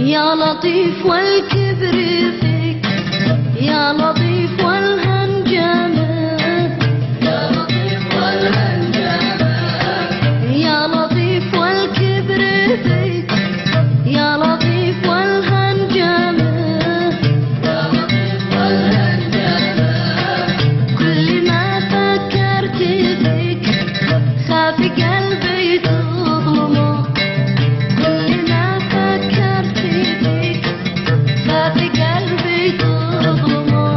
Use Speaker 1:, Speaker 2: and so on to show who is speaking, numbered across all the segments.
Speaker 1: يا لطيف والكبر فيك، يا لطيف والهنجمة، يا لطيف والهنجمة، يا لطيف والكبر فيك، يا لطيف والهنجمة، يا لطيف والهنجمة. كل ما فكرت فيك خاف قلبي تظلمه، كل ما فكرت فيك خاف قلبي تظلمه.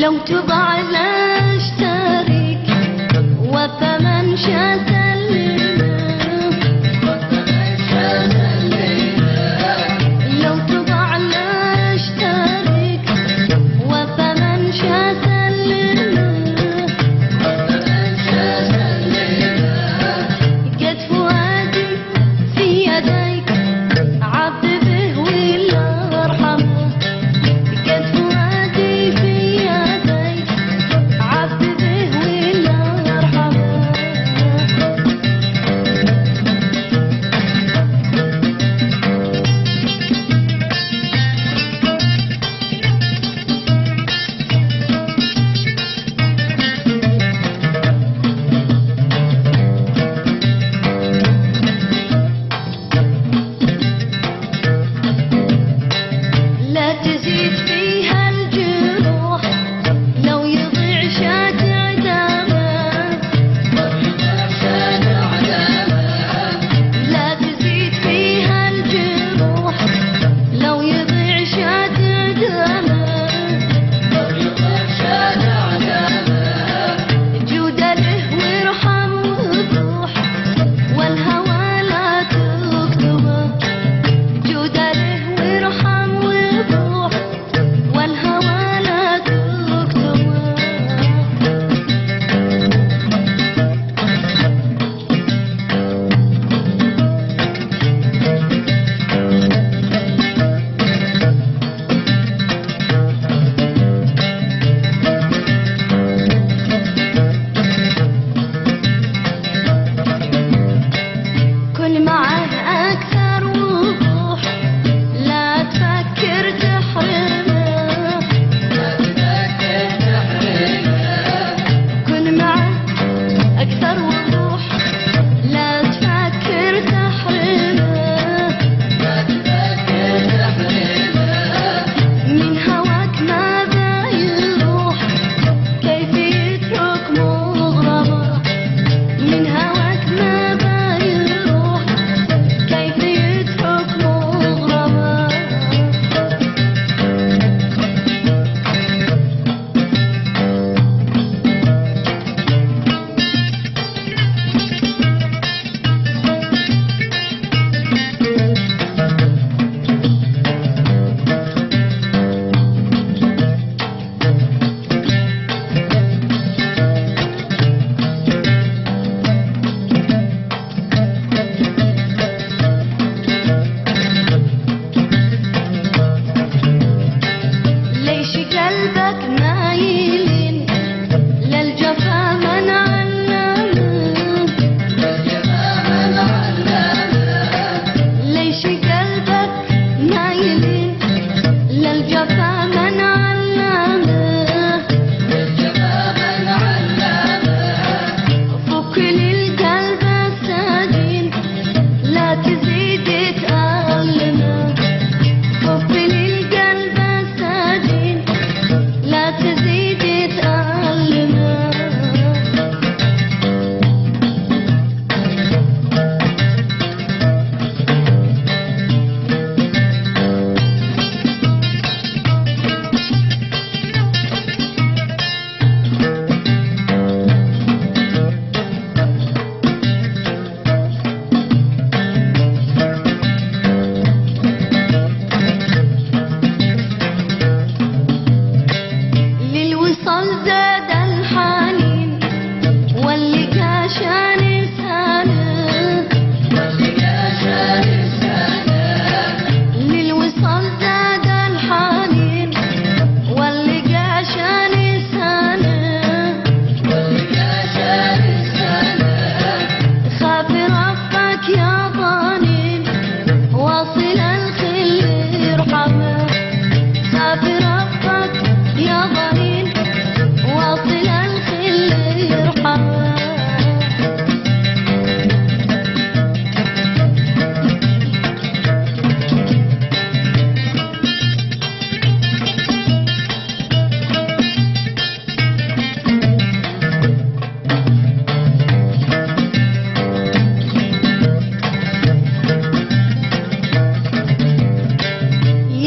Speaker 1: لو تضع لاشتريك وثمن شاة لو تضع لاشتريك وثمن شاة قد فؤادي في يديك عبد به ولا ارحمه، قد فؤادي في يديك عبد به ولا ارحمه. لا تزيد فيها الجروح لو يضيع شاة عدامك، لا تزيد فيها الجروح لو يضيع شاة عدامك. جود له وارحم وضوح والهوى لا تكتبه، جود له وارحم وضوح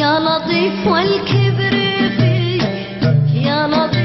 Speaker 1: يا لطيف والكبر فيك يا لطيف